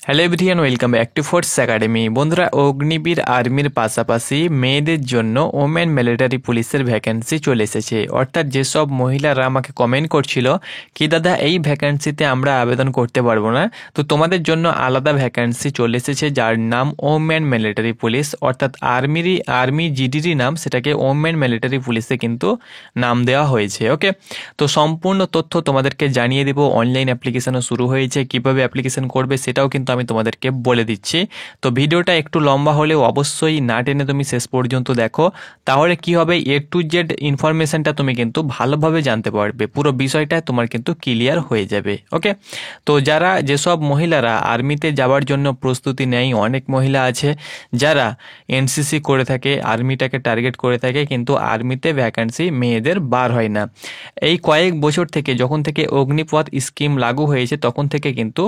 Hello everyone, welcome back to force academy. বন্ধুরা, অগ্নিবীর আর্মির পাশাপাশি মেয়েদের জন্য ওমেন মিলিটারি পুলিশের ভ্যাকেন্সি চলে এসেছে। অর্থাৎ যেসব মহিলারা আমাকে কমেন্ট করছিল কি দাদা এই ভ্যাকেন্সিতে আমরা আবেদন করতে পারবো না, তো তোমাদের জন্য আলাদা ভ্যাকেন্সি চলে এসেছে যার নাম ওমেন মিলিটারি পুলিশ। অর্থাৎ আর্মি জিডিরই নাম, সেটাকে ওমেন মিলিটারি পুলিশে কিন্তু নাম দেওয়া হয়েছে। ওকে, তো সম্পূর্ণ তথ্য তোমাদেরকে জানিয়ে দেবো। অনলাইন অ্যাপ্লিকেশনও শুরু হয়েছে, কীভাবে অ্যাপ্লিকেশন করবে সেটাও কিন্তু আমি তোমাদেরকে বলে দিচ্ছি। তো ভিডিওটা একটু লম্বা হলেও অবশ্যই না টেনে তুমি শেষ পর্যন্ত দেখো, তাহলে কি হবে এ টু জেড ইনফরমেশনটা তুমি কিন্তু ভালোভাবে জানতে পারবে, পুরো বিষয়টা তোমার কিন্তু ক্লিয়ার হয়ে যাবে। ওকে, তো যেসব মহিলারা আর্মিতে যাওয়ার জন্য প্রস্তুতি নেয়, অনেক মহিলা আছে যারা এনসিসি করে থাকে, আর্মিটাকে টার্গেট করে থাকে, কিন্তু আর্মিতে ভ্যাকেন্সি মেয়েদের বার হয় না। এই কয়েক বছর থেকে, যখন থেকে অগ্নিপথ স্কিম লাগু হয়েছে তখন থেকে কিন্তু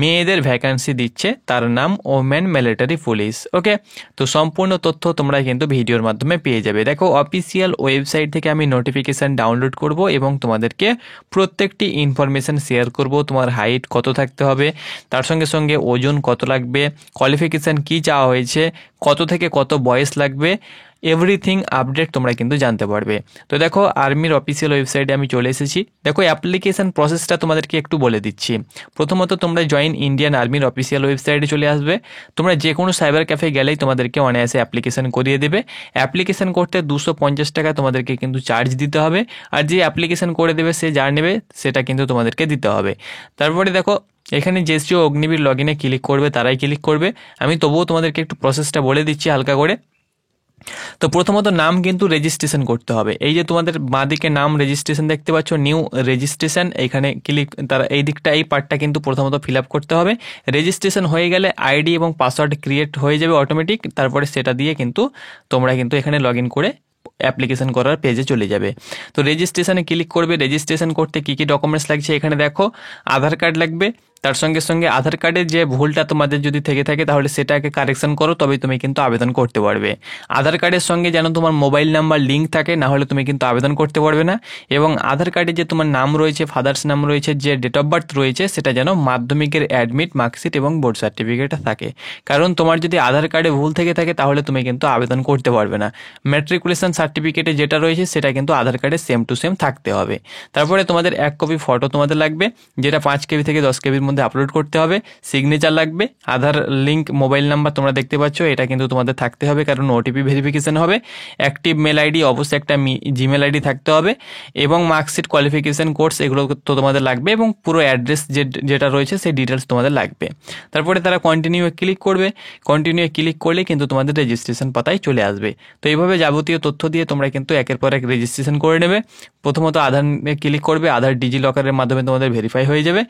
মেয়েদের ভ্যাকেন্সি দিচ্ছে, তার নাম ওমেন মিলিটারি পুলিশ। ওকে, তো সম্পূর্ণ তথ্য তোমরা কিন্তু ভিডিওর মাধ্যমে পেয়ে যাবে। দেখো, অফিসিয়াল ওয়েবসাইট থেকে আমি নোটিফিকেশান ডাউনলোড করব এবং তোমাদেরকে প্রত্যেকটি ইনফরমেশান শেয়ার করব। তোমার হাইট কত থাকতে হবে, তার সঙ্গে সঙ্গে ওজন কত লাগবে, কোয়ালিফিকেশান কী চাওয়া হয়েছে, কত থেকে কত বয়স লাগবে, এভরিথিং আপডেট তোমরা কিন্তু জানতে পারবে। তো দেখো, আর্মির অফিসিয়াল ওয়েবসাইটে আমি চলে এসেছি। দেখো, অ্যাপ্লিকেশান প্রসেসটা তোমাদেরকে একটু বলে দিচ্ছি। প্রথমত তোমরা জয়েন ইন্ডিয়ান আর্মির অফিসিয়াল ওয়েবসাইটে চলে আসবে। তোমরা যে কোনো সাইবার ক্যাফে গেলেই তোমাদেরকে অনায়াসে অ্যাপ্লিকেশান করিয়ে দেবে। অ্যাপ্লিকেশান করতে 250 টাকা তোমাদেরকে কিন্তু চার্জ দিতে হবে, আর যে অ্যাপ্লিকেশান করে দেবে সে যা নেবে সেটা কিন্তু তোমাদেরকে দিতে হবে। তারপরে দেখো, এখানে যে অগ্নিবীর লগ ইনে ক্লিক করবে তারাই ক্লিক করবে। আমি তবুও তোমাদেরকে একটু প্রসেসটা বলে দিচ্ছি হালকা করে। তো প্রথমত নাম কিন্তু রেজিস্ট্রেশন করতে হবে। এই যে তোমাদের বাঁদিকে নাম রেজিস্ট্রেশন দেখতে পাচ্ছ, নিউ রেজিস্ট্রেশন, এখানে ক্লিক, তারা এই দিকটা, এই পার্টটা কিন্তু প্রথমত ফিল আপ করতে হবে। রেজিস্ট্রেশন হয়ে গেলে আইডি এবং পাসওয়ার্ড ক্রিয়েট হয়ে যাবে অটোমেটিক। তারপরে সেটা দিয়ে কিন্তু তোমরা কিন্তু এখানে লগ ইন করে অ্যাপ্লিকেশন করার পেজে চলে যাবে। তো রেজিস্ট্রেশনে ক্লিক করবে। রেজিস্ট্রেশন করতে কী কী ডকুমেন্টস লাগছে এখানে দেখো, আধার কার্ড লাগবে। তার সঙ্গে সঙ্গে আধার কার্ডের যে ভুলটা তোমাদের যদি থেকে থাকে তাহলে সেটাকে কারেকশন করো, তবে তুমি কিন্তু আবেদন করতে পারবে। আধার কার্ডের সঙ্গে যেন তোমার মোবাইল নাম্বার লিঙ্ক থাকে, না হলে তুমি কিন্তু আবেদন করতে পারবে না। এবং আধার কার্ডে যে তোমার নাম রয়েছে, ফাদার্স নাম রয়েছে, যে ডেট অফ বার্থ রয়েছে, সেটা যেন মাধ্যমিকের অ্যাডমিট, মার্কশিট এবং বোর্ড সার্টিফিকেটে থাকে। কারণ তোমার যদি আধার কার্ডে ভুল থেকে থাকে তাহলে তুমি কিন্তু আবেদন করতে পারবে না। ম্যাট্রিকুলেশন সার্টিফিকেটে যেটা রয়েছে সেটা কিন্তু আধার কার্ডে সেম টু সেম থাকতে হবে। তারপরে তোমাদের 1 কপি ফটো তোমাদের লাগবে, যেটা 5 কেবি থেকে 10 কেবির মধ্যে আপলোড করতে হবে। সিগনেচার লাগবে, আধার লিঙ্ক, মোবাইল নাম্বার তোমরা দেখতে পাচ্ছ, এটা কিন্তু তোমাদের থাকতে হবে কারণ ওটিপি ভেরিফিকেশন হবে। অ্যাক্টিভ মেল আইডি, অবশ্যই একটা জিমেল আইডি থাকতে হবে, এবং মার্কশিট, কোয়ালিফিকেশন, কোর্স এগুলো তো তোমাদের লাগবে, এবং পুরো অ্যাড্রেস যেটা রয়েছে সেই ডিটেলস তোমাদের লাগবে। তারপরে তারা কন্টিনিউ ক্লিক করবে। কন্টিনিউ ক্লিক করলে কিন্তু তোমাদের রেজিস্ট্রেশন পাতায় চলে আসবে। তো এইভাবে যাবতীয় তথ্য দিয়ে তোমরা কিন্তু একের পর এক রেজিস্ট্রেশন করে নেবে। প্রথমত আধার ক্লিক করবে, আধার ডিজি লকারের মাধ্যমে তোমাদের ভেরিফাই হয়ে যাবে।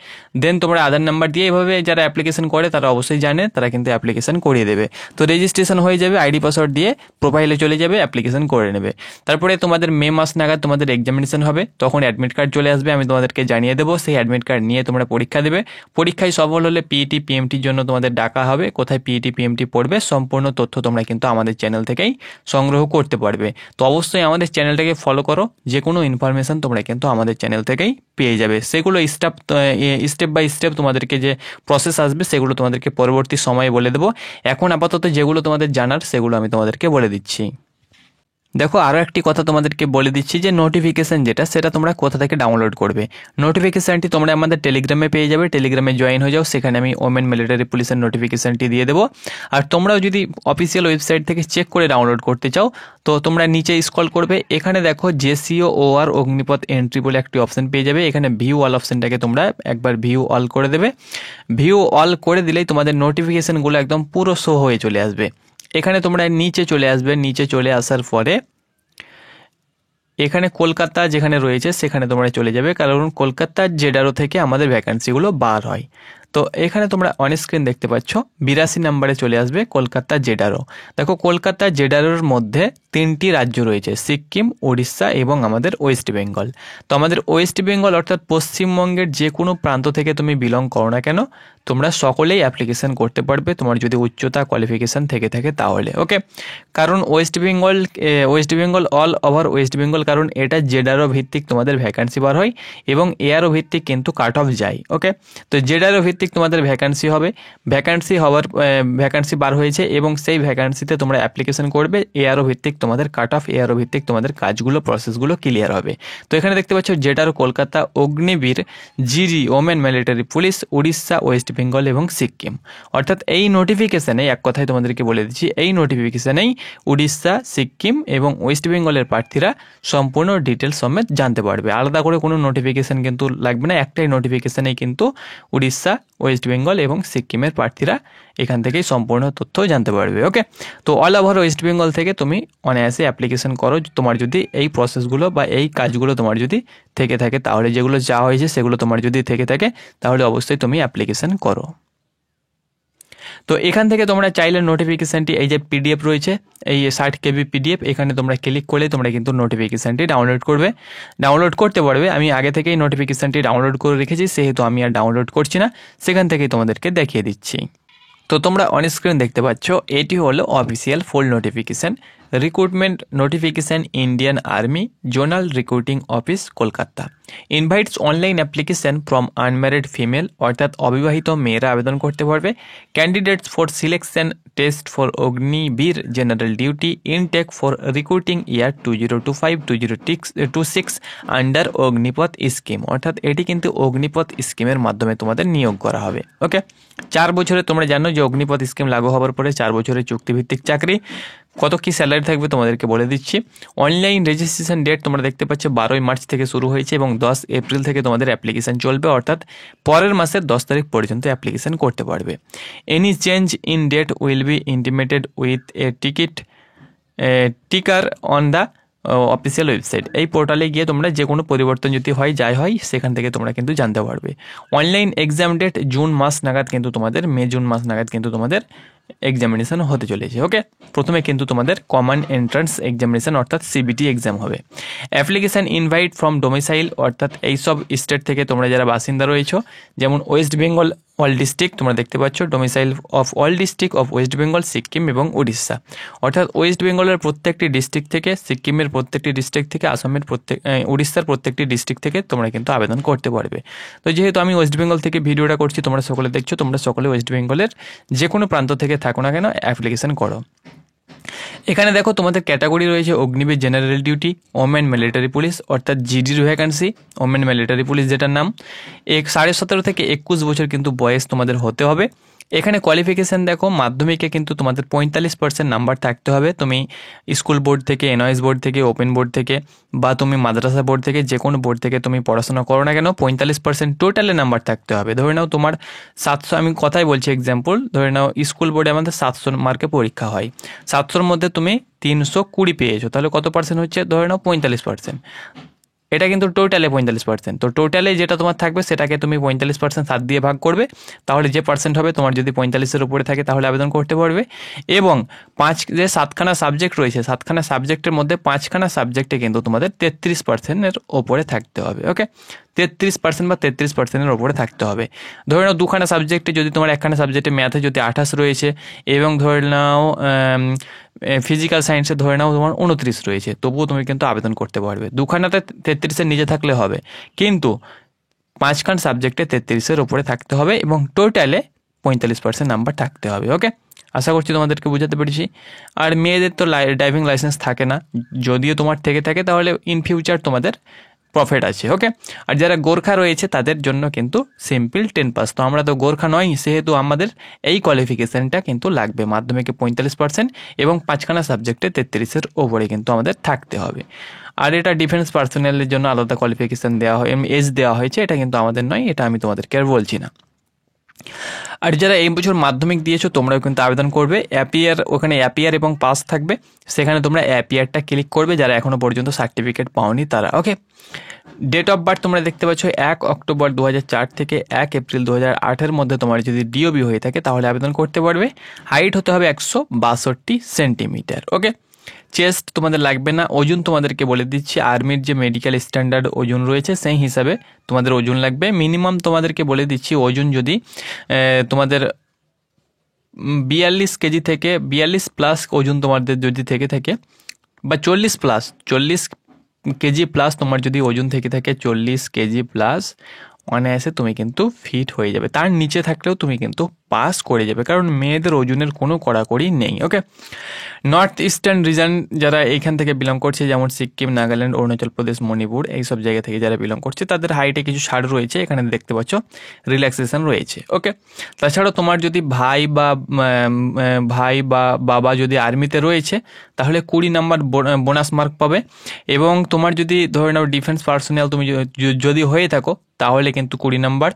দেন তোমরা আধার নাম্বার দিয়ে, এভাবে যারা অ্যাপ্লিকেশন করে তারা অবশ্যই জানে, তারা কিন্তু অ্যাপ্লিকেশন করিয়ে দেবে। তো রেজিস্ট্রেশন হয়ে যাবে, আইডি পাসওয়ার্ড দিয়ে প্রোফাইলে চলে যাবে, অ্যাপ্লিকেশন করে নেবে। তারপরে তোমাদের মে মাস নাগাদ তোমাদের এক্সামিনেশন হবে, তখন অ্যাডমিট কার্ড চলে আসবে, আমি তোমাদেরকে জানিয়ে দেবো। সেই অ্যাডমিট কার্ড নিয়ে তোমরা পরীক্ষা দেবে। পরীক্ষায় সফল হলে পিইটি, পিএমটির জন্য তোমাদের ডাকা হবে। কোথায় পিইটি, পিএমটি পড়বে সম্পূর্ণ তথ্য তোমরা কিন্তু আমাদের চ্যানেল থেকেই সংগ্রহ করতে পারবে। তো অবশ্যই আমাদের চ্যানেলটাকে ফলো করো, যে কোনো ইনফরমেশন তোমরা কিন্তু আমাদের চ্যানেল থেকেই পেয়ে যাবে। সেগুলো স্টেপ বাই স্টেপ তোমাদেরকে যে প্রসেস আসবে সেগুলো তোমাদেরকে পরবর্তী সময়ে বলে দেবো। এখন আপাতত যেগুলো তোমাদের জানার সেগুলো আমি তোমাদেরকে বলে দিচ্ছি। দেখো, আরও একটি কথা তোমাদেরকে বলে দিচ্ছি যে নোটিফিকেশান যেটা, সেটা তোমরা কোথা থেকে ডাউনলোড করবে। নোটিফিকেশানটি তোমরা আমাদের টেলিগ্রামে পেয়ে যাবে, টেলিগ্রামে জয়েন হয়ে যাও, সেখানে আমি ওমেন মিলিটারি পুলিশের নোটিফিকেশানটি দিয়ে দেবো। আর তোমরাও যদি অফিসিয়াল ওয়েবসাইট থেকে চেক করে ডাউনলোড করতে চাও তো তোমরা নিচে স্ক্রল করবে, এখানে দেখো জেসিও ওআর অগ্নিপথ এন্ট্রি বলে একটি অপশান পেয়ে যাবে। এখানে ভিউ অল অপশানটাকে তোমরা একবার ভিউ অল করে দেবে। ভিউ অল করে দিলেই তোমাদের নোটিফিকেশানগুলো একদম পুরো শো হয়ে চলে আসবে। এখানে তোমরা নিচে চলে আসবে, নিচে চলে আসার পরে এখানে কলকাতা যেখানে রয়েছে সেখানে তোমরা চলে যাবে, কারণ কলকাতার জেডারো থেকে আমাদের ভ্যাকান্সিগুলো বার হয়। তো এখানে তোমরা অন স্ক্রিন দেখতে পাচ্ছ 82 নম্বরে চলে আসবে কলকাতা জেডারো। দেখো, কলকাতা জেডারোর মধ্যে 3টি রাজ্য রয়েছে, সিকিম, উড়িষ্যা এবং আমাদের ওয়েস্ট বেঙ্গল। তো আমাদের ওয়েস্ট বেঙ্গল অর্থাৎ পশ্চিমবঙ্গের যে কোনো প্রান্ত থেকে তুমি বিলং করো না কেন, তোমরা সকলেই অ্যাপ্লিকেশন করতে পারবে, তোমার যদি উচ্চতা কোয়ালিফিকেশান থেকে থাকে তাহলে। ওকে, কারণ West Bengal all over West Bengal, কারণ এটা জেডারো ভিত্তিক তোমাদের ভ্যাকান্সি বার হয় এবং এআরও ভিত্তিক কিন্তু কাট অফ যায়। ওকে, তো জেডারও ভিত্তিক ভিত্তিক তোমাদের ভ্যাকান্সি হবে, ভ্যাকান্সি বার হয়েছে এবং সেই ভ্যাকান্সিতে তোমরা অ্যাপ্লিকেশন করবে। এআরও ভিত্তিক তোমাদের কাট অফ, এআরও ভিত্তিক তোমাদের কাজগুলো প্রসেসগুলো ক্লিয়ার হবে। তো এখানে দেখতে পাচ্ছ জেডার Kolkata, Agniveer, GD women military police, Orissa, West Bengal এবং সিকিম। অর্থাৎ এই নোটিফিকেশানে এক কথায় তোমাদেরকে বলে দিচ্ছি, এই নোটিফিকেশানেই উড়িষ্যা, সিকিম এবং ওয়েস্ট বেঙ্গলের প্রার্থীরা সম্পূর্ণ ডিটেলস সমেত জানতে পারবে। আলাদা করে কোনো নোটিফিকেশান কিন্তু লাগবে না, একটাই নোটিফিকেশানেই কিন্তু উড়িষ্যা, ওয়েস্ট বেঙ্গল এবং সিকিমের প্রার্থীরা এখান থেকেই সম্পূর্ণ তথ্য জানতে পারবে। ওকে, তো অল ওভার ওয়েস্ট বেঙ্গল থেকে তুমি অনায়াসে অ্যাপ্লিকেশন করো। তোমার যদি এই প্রসেসগুলো বা এই কাজগুলো তোমার যদি থেকে থাকে, তাহলে যেগুলো যা হয়েছে সেগুলো তোমার যদি থেকে থাকে তাহলে অবশ্যই তুমি অ্যাপ্লিকেশন করো। তো এখান থেকে তোমরা চাইলে নোটিফিকেশানটি, এই যে পিডিএফ রয়েছে, এই 60 KB পিডিএফ, এখানে তোমরা ক্লিক করলে তোমরা কিন্তু নোটিফিকেশানটি ডাউনলোড করতে পারবে। আমি আগে থেকেই নোটিফিকেশানটি ডাউনলোড করে রেখেছি, সেহেতু আমি আর ডাউনলোড করছি না, সেখান থেকেই তোমাদেরকে দেখিয়ে দিচ্ছি। তো তোমরা অন স্ক্রিন দেখতে পাচ্ছ, এটি হলো official full notification, recruitment notification, Indian army, zonal recruiting office, Kolkata. Invites online application from unmarried female, অর্থাৎ অবিবাহিত মেয়েরা আবেদন করতে পারবে। Candidates for selection test for Agniveer general duty, intake for recruiting year 2025-2026 under Agnipath scheme. অর্থাৎ এটি কিন্তু অগ্নিপথ স্কিমের মাধ্যমে তোমাদের নিয়োগ করা হবে। ওকে, 4 বছরে তোমরা জানো যে অগ্নিপথ স্কিম লাগু হওয়ার পরে 4 বছরের চুক্তিভিত্তিক চাকরি। কত কি স্যালারি থাকবে তোমাদেরকে বলে দিচ্ছি। অনলাইন রেজিস্ট্রেশন ডেট তোমরা দেখতে পাচ্ছ 12 মার্চ থেকে শুরু হয়েছে এবং 10 এপ্রিল থেকে তোমাদের অ্যাপ্লিকেশন চলবে, অর্থাৎ পরের মাসের 10 তারিখ পর্যন্ত অ্যাপ্লিকেশন করতে পারবে। Any change in date will be intimated with a ticker on the official website. এই পোর্টালে গিয়ে তোমরা যে কোনো পরিবর্তন যদি হয়, যাই হয়, সেখান থেকে তোমরা কিন্তু জানতে পারবে। অনলাইন এক্সাম ডেট জুন মাস নাগাদ কিন্তু তোমাদের, জুন মাস নাগাদ কিন্তু তোমাদের এক্সামিনেশন হতে চলেছে। ওকে, প্রথমে কিন্তু তোমাদের কমন এন্ট্রান্স এক্সামিনেশন অর্থাৎ সিবিটি এক্সাম হবে। অ্যাপ্লিকেশান ইনভাইট ফ্রম ডোমিসাইল, অর্থাৎ এইসব স্টেট থেকে তোমরা যারা বাসিন্দা রয়েছো, যেমন ওয়েস্ট বেঙ্গল অল ডিস্ট্রিক্ট তোমরা দেখতে পাচ্ছ, domicile of all district of West Bengal, Sikkim এবং উড়িষ্যা। অর্থাৎ ওয়েস্ট বেঙ্গলের প্রত্যেকটি ডিস্ট্রিক্ট থেকে, সিকিমের প্রত্যেকটি ডিস্ট্রিক্ট থেকে, আসামের উড়িষ্যার প্রত্যেকটি ডিস্ট্রিক্ট থেকে তোমরা কিন্তু আবেদন করতে পারবে। তো যেহেতু আমি ওয়েস্ট বেঙ্গল থেকে ভিডিওটা করছি, তোমরা সকলে দেখছো, তোমরা সকলে ওয়েস্ট বেঙ্গলের যে কোনো প্রান্ত থেকে থাকো না কেন অ্যাপ্লিকেশন করো। এখানে দেখো তোমাদের ক্যাটাগরি রয়েছে Agniveer general duty, women military police, অর্থাৎ জিডির ভ্যাকান্সি, ওমেন মিলিটারি পুলিশ যেটার নাম। 17.5 থেকে 21 বছর কিন্তু বয়স তোমাদের হতে হবে। এখানে কোয়ালিফিকেশান দেখো, মাধ্যমিকে কিন্তু তোমাদের 45% নাম্বার থাকতে হবে। তুমি স্কুল বোর্ড থেকে, এনওএস বোর্ড থেকে, ওপেন বোর্ড থেকে বা তুমি মাদ্রাসা বোর্ড থেকে, যে কোনো বোর্ড থেকে তুমি পড়াশোনা করো না কেন, 45% টোটালে নাম্বার থাকতে হবে। ধরে নাও তোমার 700, আমি কথাই বলছি এক্সাম্পল, ধরে নাও স্কুল বোর্ডে আমাদের 700 মার্কে পরীক্ষা হয়, 700-র মধ্যে তুমি 320 পেয়েছো, তাহলে কত পার্সেন্ট হচ্ছে, ধরে নাও 45%। এটা কিন্তু টোটালে 45%। তো টোটালে যেটা তোমার থাকবে সেটাকে তুমি 45% 7 দিয়ে ভাগ করবে, তাহলে যে পার্সেন্ট হবে, তোমার যদি 45-এর উপরে থাকে তাহলে আবেদন করতে পারবে। এবং 7খানা সাবজেক্ট রয়েছে, 7খানা সাবজেক্টের মধ্যে 5খানা সাবজেক্টে কিন্তু তোমাদের 33%-এর ওপরে থাকতে হবে। ওকে, 33% বা 33%-এর ওপরে থাকতে হবে। ধরে নাও 2খানা সাবজেক্টে, যদি তোমার 1খানা সাবজেক্টে ম্যাথে যদি 28 রয়েছে এবং ধরে নাও ফিজিক্যাল সায়েন্সে ধরে নাও তোমার 29 রয়েছে, তবুও তুমি কিন্তু আবেদন করতে পারবে। 2খানাতে 33-এর নিচে থাকলে হবে, কিন্তু 5খান সাবজেক্টে 33-এর ওপরে থাকতে হবে এবং টোটালে 45% নাম্বার থাকতে হবে। ওকে, আশা করছি তোমাদেরকে বোঝাতে পেরেছি। আর মেয়েদের তো ড্রাইভিং লাইসেন্স থাকে না, যদিও তোমার থেকে থাকে তাহলে ইন ফিউচার তোমাদের প্রফিট আছে। ওকে, আর যারা গোর্খা রয়েছে তাদের জন্য কিন্তু সিম্পল 10 পাস। তো আমরা তো গোর্খা নই, সেহেতু আমাদের এই কোয়ালিফিকেশানটা কিন্তু লাগবে। মাধ্যমিকে 45% এবং 5খানা সাবজেক্টে 33-এর ওপরে কিন্তু আমাদের থাকতে হবে। আর এটা ডিফেন্স পার্সোনালের জন্য আলাদা কোয়ালিফিকেশান দেওয়া হয়, এজ দেওয়া হয়েছে, এটা কিন্তু আমাদের নয়, এটা আমি তোমাদেরকে আর বলছি না। আর যারা এই বছর মাধ্যমিক দিয়েছো তোমরাও কিন্তু আবেদন করবে। অ্যাপিয়ার, ওখানে অ্যাপিয়ার এবং পাস থাকবে, সেখানে তোমরা অ্যাপিয়ারটা ক্লিক করবে যারা এখনও পর্যন্ত সার্টিফিকেট পাওনি তারা। ওকে, ডেট অফ বার্থ তোমরা দেখতে পাচ্ছ 1 অক্টোবর 2004 থেকে 1 এপ্রিল 2008-এর মধ্যে তোমার যদি ডিওবি হয়ে থাকে তাহলে আবেদন করতে পারবে। হাইট হতে হবে 162 সেন্টিমিটার। ওকে, চেস্ট তোমাদের লাগবে না। ওজন তোমাদেরকে বলে দিচ্ছি, আর্মির যে মেডিকেল স্ট্যান্ডার্ড ওজন রয়েছে সেই হিসাবে তোমাদের ওজন লাগবে। মিনিমাম তোমাদেরকে বলে দিচ্ছি, ওজন যদি তোমাদের 42 কেজি থেকে 42 প্লাস ওজন তোমাদের যদি থেকে থাকে, বা 40 কেজি প্লাস তোমার যদি ওজন থেকে থাকে, 40 কেজি প্লাস অনায়াসে তুমি কিন্তু ফিট হয়ে যাবে, তার নিচে থাকলেও তুমি কিন্তু পাস করে যাবে, কারণ মেয়েদের ওজনের কোনো কড়াকড়ি নেই। ওকে, নর্থ ইস্টার্ন রিজন যারা এইখান থেকে বিলং করছে, যেমন সিকিম, নাগাল্যান্ড, অরুণাচল প্রদেশ, মণিপুর, এইসব জায়গা থেকে যারা বিলং করছে তাদের হাইটে কিছু ছাড় রয়েছে, এখানে দেখতে পাচ্ছ রিল্যাক্সেশন রয়েছে। ওকে, তাছাড়াও তোমার যদি ভাই বা বাবা যদি আর্মিতে রয়েছে তাহলে 20 নাম্বার বোনাস মার্ক পাবে, এবং তোমার যদি ধরে নাও ডিফেন্স পার্সোনাল তুমি যদি হয়ে থাকো তাহলে কিন্তু 20 নাম্বার,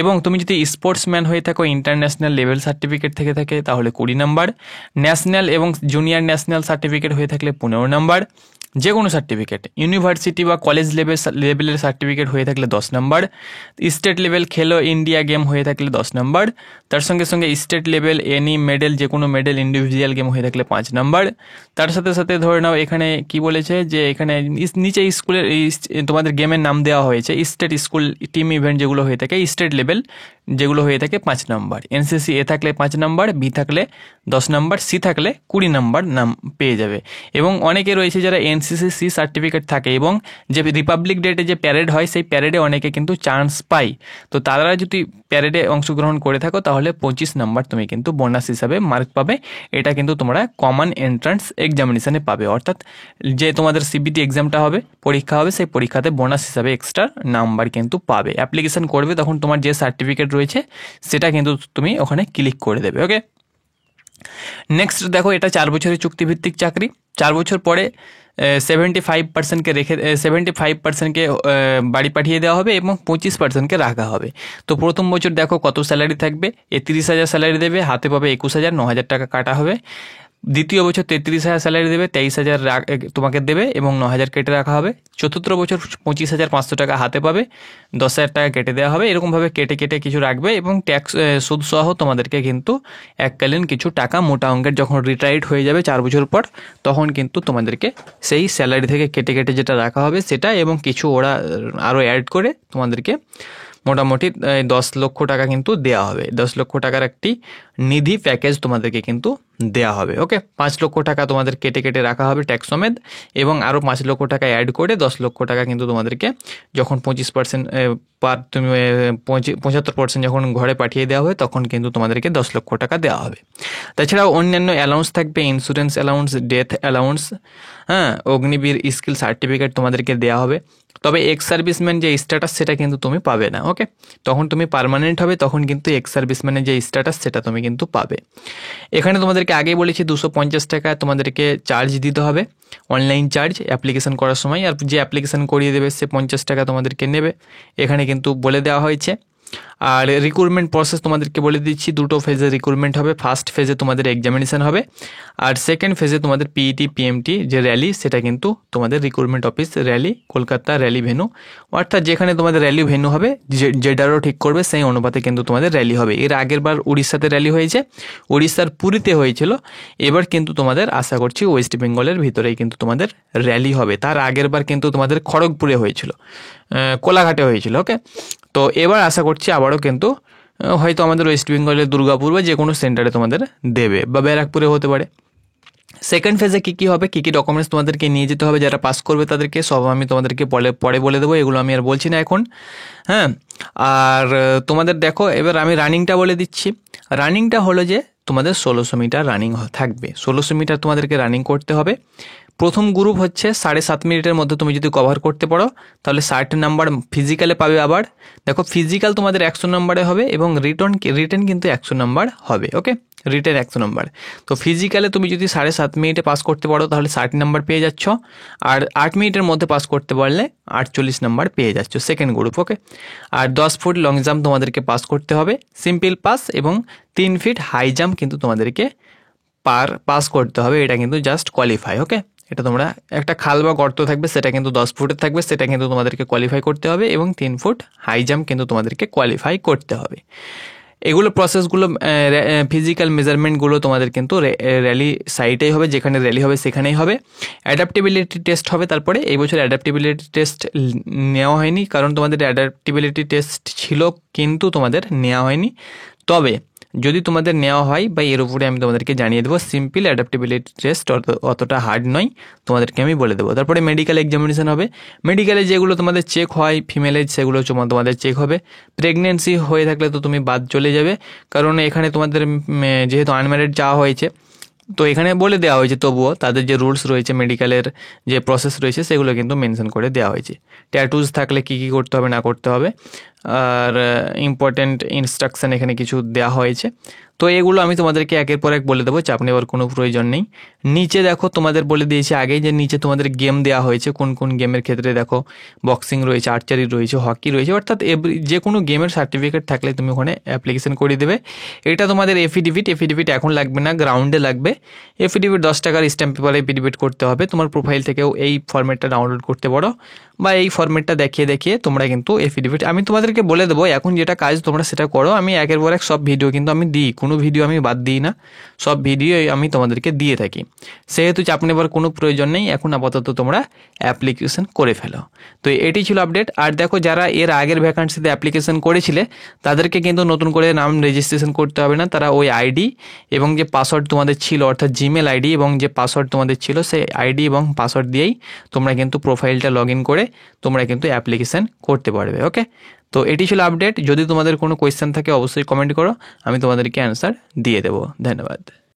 এবং তুমি যদি স্পোর্টসম্যান হয়ে থাকো, ইন্টারন্যাশনাল লেভেল সার্টিফিকেট থেকে থাকে তাহলে 20 নাম্বার, ন্যাশনাল এবং জুনিয়র ন্যাশনাল সার্টিফিকেট হয়ে থাকলে 15 নাম্বার, যে কোনো সার্টিফিকেট, ইউনিভার্সিটি বা কলেজ লেভেলের সার্টিফিকেট হয়ে থাকলে 10 নাম্বার, স্টেট লেভেল খেলো ইন্ডিয়া গেম হয়ে থাকলে 10 নাম্বার, তার সঙ্গে সঙ্গে স্টেট লেভেল এনি মেডেল, যে কোনো মেডেল ইন্ডিভিজুয়াল গেম হয়ে থাকলে 5 নাম্বার। তার সাথে সাথে ধরে নাও এখানে কি বলেছে যে এখানে নিচে স্কুলের তোমাদের গেমের নাম দেওয়া হয়েছে, স্টেট স্কুল টিম ইভেন্ট যেগুলো হয়ে থাকে, স্টেট লেভেল যেগুলো হয়ে থাকে 5 নাম্বার, এনসিসি এ থাকলে 5 নাম্বার, বি থাকলে 10 নাম্বার, সি থাকলে 20 নাম্বার নাম পেয়ে যাবে। এবং অনেকে রয়েছে যারা এনসিসি সি সার্টিফিকেট থাকে এবং যে রিপাবলিক ডেতে যে প্যারেড হয় সেই প্যারেডে অনেকে কিন্তু চান্স পায়, তো তারা যদি প্যারেডে অংশগ্রহণ করে থাকো তাহলে 25 নাম্বার তুমি কিন্তু বোনাস হিসাবে মার্ক পাবে। এটা কিন্তু তোমরা কমন এন্ট্রান্স এক্সামিনেশনে পাবে, অর্থাৎ যে তোমাদের সিবিটি এক্সামটা হবে, পরীক্ষা হবে, সেই পরীক্ষাতে বোনাস হিসাবে এক্সট্রা নাম্বার কিন্তু পাবে। অ্যাপ্লিকেশন করবে তখন তোমার যে সার্টিফিকেট রয়েছে সেটা কিন্তু তুমি ওখানে ক্লিক করে দেবে। ওকে, নেক্সট দেখো, এটা 4 বছরের চুক্তিভিত্তিক চাকরি। 4 বছর পরে 75%কে বাড়ি পাঠিয়ে দেওয়া হবে এবং 25%কে রাখা হবে। তো প্রথম বছর দেখো কত স্যালারি থাকবে, 30,000 স্যালারি দেবে, হাতে পাবে 21,000, 9,000 টাকা কাটা হবে। দ্বিতীয় বছর 33,000 স্যালারি দেবে, 23,000 তোমাকে দেবে এবং 9,000 কেটে রাখা হবে। চতুর্থ বছর 25,500 টাকা হাতে পাবে, 10,000 টাকা কেটে দেওয়া হবে। এরকমভাবে কেটে কেটে কিছু রাখবে এবং ট্যাক্স সুদ সহ তোমাদেরকে কিন্তু এককালীন কিছু টাকা মোটা অঙ্কের যখন রিটায়ার্ড হয়ে যাবে 4 বছর পর, তখন কিন্তু তোমাদেরকে সেই স্যালারি থেকে কেটে কেটে যেটা রাখা হবে সেটা এবং কিছু ওরা আরও অ্যাড করে তোমাদেরকে মোটামুটি 10 লক্ষ টাকা কিন্তু দেওয়া হবে। 10 লক্ষ টাকার একটি নিধি প্যাকেজ তোমাদেরকে কিন্তু দেওয়া হবে। ওকে, 5 লক্ষ টাকা তোমাদের কেটে কেটে রাখা হবে ট্যাক্স সমেত, এবং আরও 5 লক্ষ টাকা অ্যাড করে 10 লক্ষ টাকা কিন্তু তোমাদেরকে যখন 25% তুমি 75% যখন ঘরে পাঠিয়ে দেওয়া হবে তখন কিন্তু তোমাদেরকে 10 লক্ষ টাকা দেওয়া হবে। তাছাড়াও অন্যান্য অ্যালাউন্স থাকবে, ইন্স্যুরেন্স অ্যালাউন্স, ডেথ অ্যালাউন্স, হ্যাঁ, অগ্নিবীর স্কিল সার্টিফিকেট তোমাদেরকে দেওয়া হবে। তবে এক্স সার্ভিসম্যান যে স্ট্যাটাস সেটা কিন্তু তুমি পাবে না। ওকে, তখন তুমি পার্মানেন্ট হবে, তখন কিন্তু এক্স সার্ভিসম্যানের যে স্ট্যাটাস সেটা তুমি কিন্তু পাবে। এখানে তোমাদেরকে আগেই বলেছি 250 টাকা তোমাদেরকে চার্জ দিতে হবে, অনলাইন চার্জ অ্যাপ্লিকেশন করার সময়, আর যে অ্যাপ্লিকেশন করিয়ে দেবে সে 50 টাকা তোমাদেরকে নেবে, এখানে কিন্তু বলে দেওয়া হয়েছে। আর রিক্রুটমেন্ট প্রসেস তোমাদেরকে বলে দিচ্ছি, 2টো ফেজে রিক্রুটমেন্ট হবে। ফার্স্ট ফেজে তোমাদের এক্সামিনেশন হবে, আর সেকেন্ড ফেজে তোমাদের পিইটি পিএমটি যে র্যালি সেটা কিন্তু তোমাদের recruitment office rally, Kolkata rally venue, অর্থাৎ যেখানে তোমাদের র্যালি ভেন্যু হবে যেটারও ঠিক করবে সেই অনুপাতে কিন্তু তোমাদের র্যালি হবে। এর আগের বার উড়িষ্যাতে র্যালি হয়েছে, উড়িষ্যার পুরীতে হয়েছিল, এবার কিন্তু তোমাদের আশা করছি ওয়েস্ট বেঙ্গলের ভিতরেই কিন্তু তোমাদের র্যালি হবে। তার আগের বার কিন্তু তোমাদের খড়গপুরে হয়েছিল, কোলাঘাটে হয়েছিল। ওকে, তো এবার আশা করছি আবারও কিন্তু হয়তো আমাদের ওয়েস্ট বেঙ্গলের দুর্গাপুর বা যে কোনো সেন্টারে তোমাদের দেবে, বা ব্যারাকপুরে হতে পারে। সেকেন্ড ফেজে কী হবে, কী ডকুমেন্টস তোমাদেরকে নিয়ে যেতে হবে, যারা পাস করবে তাদেরকে সব আমি তোমাদেরকে পরে বলে দেবো, এগুলো আমি আর বলছি না এখন। হ্যাঁ, আর তোমাদের দেখো এবার আমি রানিংটা বলে দিচ্ছি। রানিংটা হলো যে তোমাদের 1600 মিটার রানিং থাকবে, 1600 মিটার তোমাদেরকে রানিং করতে হবে। প্রথম গ্রুপ হচ্ছে 7.5 মিনিটের মধ্যে তুমি যদি কভার করতে পারো তাহলে 60 নাম্বার ফিজিক্যালে পাবে। আবার দেখো ফিজিক্যাল তোমাদের 100 নাম্বারে হবে এবং রিটেন কিন্তু 100 নাম্বার হবে। ওকে, রিটেন 100 নাম্বার। তো ফিজিক্যালে তুমি যদি 7.5 মিনিটে পাস করতে পারো তাহলে 60 নাম্বার পেয়ে যাচ্ছ, আর 8 মিনিটের মধ্যে পাস করতে পারলে 48 নাম্বার পেয়ে যাচ্ছ সেকেন্ড গ্রুপ। ওকে, আর 10 ফুট লং জাম্প তোমাদেরকে পাস করতে হবে, সিম্পল পাস, এবং 3 ফিট হাই জাম্প কিন্তু তোমাদেরকে পাস করতে হবে, এটা কিন্তু জাস্ট কোয়ালিফাই। ওকে, এটা তোমরা একটা খাল বা গর্ত থাকবে সেটা কিন্তু 10 ফুটের থাকবে, সেটা কিন্তু তোমাদেরকে কোয়ালিফাই করতে হবে, এবং 3 ফুট হাই জাম্প কিন্তু তোমাদেরকে কোয়ালিফাই করতে হবে। এগুলো প্রসেসগুলো, ফিজিক্যাল মেজারমেন্টগুলো তোমাদের কিন্তু র্যালি সাইটেই হবে, যেখানে র্যালি হবে সেখানেই হবে। অ্যাডাপ্টেবিলিটি টেস্ট হবে, তারপরে এই বছর অ্যাডাপ্টেবিলিটি টেস্ট নেওয়া হয়নি, কারণ তোমাদের অ্যাডাপ্টেবিলিটি টেস্ট ছিল কিন্তু তোমাদের নেওয়া হয়নি। তবে যদি তোমাদের নেওয়া হয় বা এর উপরে আমি তোমাদেরকে জানিয়ে দেবো। সিম্পল অ্যাডাপ্টেবিলিটি টেস্ট, অতটা হার্ড নয়, তোমাদেরকে আমি বলে দেবো। তারপরে মেডিকেল এক্সামিনেশন হবে। মেডিকেলে যেগুলো তোমাদের চেক হয় ফিমেলের, সেগুলো তোমাদের চেক হবে। প্রেগনেন্সি হয়ে থাকলে তো তুমি বাদ চলে যাবে, কারণ এখানে তোমাদের যেহেতু আনম্যারিড চাওয়া হয়েছে, তো এখানে বলে দেওয়া হয়েছে, তবুও তাদের যে রুলস রয়েছে, মেডিকেলের যে প্রসেস রয়েছে, সেগুলো কিন্তু মেনশন করে দেওয়া হয়েছে। ট্যাটুজ থাকলে কী কী করতে হবে না করতে হবে, আর ইম্পর্ট্যান্ট ইনস্ট্রাকশান এখানে কিছু দেওয়া হয়েছে। তো এগুলো আমি তোমাদেরকে একের পর এক বলে দেবো, চাপ নেওয়ার কোনো প্রয়োজন নেই। নিচে দেখো তোমাদের বলে দিয়েছি আগেই যে নিচে তোমাদের গেম দেওয়া হয়েছে, কোন কোন গেমের ক্ষেত্রে দেখো বক্সিং রয়েছে, আর্চারি রয়েছে, হকি রয়েছে, অর্থাৎ যে কোনো গেমের সার্টিফিকেট থাকলে তুমি ওখানে অ্যাপ্লিকেশন করে দেবে। এটা তোমাদের এফিডেভিট এখন লাগবে না, গ্রাউন্ডে লাগবে। এফিডেভিট 10 টাকার স্ট্যাম্প পেপারে এফিডেভিট করতে হবে। তোমার প্রোফাইল থেকেও এই ফরম্যাটটা ডাউনলোড করতে পারো, বা এই ফরম্যাটটা দেখিয়ে তোমরা কিন্তু এফিডেভিট, আমি তোমাদেরকে বলে দেবো এখন যেটা কাজ তোমরা সেটা করো। আমি একের পর এক সব ভিডিও কিন্তু আমি দিই, কোনো ভিডিও আমি বাদ দিই না, সব ভিডিও আমি তোমাদেরকে দিয়ে থাকি। সেহেতু চাপ নেবার কোনো প্রয়োজন নেই, এখন আপাতত তোমরা অ্যাপ্লিকেশন করে ফেলো। তো এটি ছিল আপডেট। আর দেখো, যারা এর আগের ভ্যাকান্সিতে অ্যাপ্লিকেশন করেছিলে তাদেরকে কিন্তু নতুন করে নাম রেজিস্ট্রেশন করতে হবে না। তারা ওই আইডি এবং যে পাসওয়ার্ড তোমাদের ছিল, অর্থাৎ জিমেল আইডি এবং যে পাসওয়ার্ড তোমাদের ছিল, সেই আইডি এবং পাসওয়ার্ড দিয়েই তোমরা কিন্তু প্রোফাইলটা লগ ইন করে তোমরা কিন্তু অ্যাপ্লিকেশন করতে পারবে। ওকে, তো এটি ছিল আপডেট। যদি তোমাদের কোনো কোয়েশ্চেন থাকে অবশ্যই কমেন্ট করো, আমি তোমাদেরকে অ্যান্সার দিয়ে দেবো। ধন্যবাদ।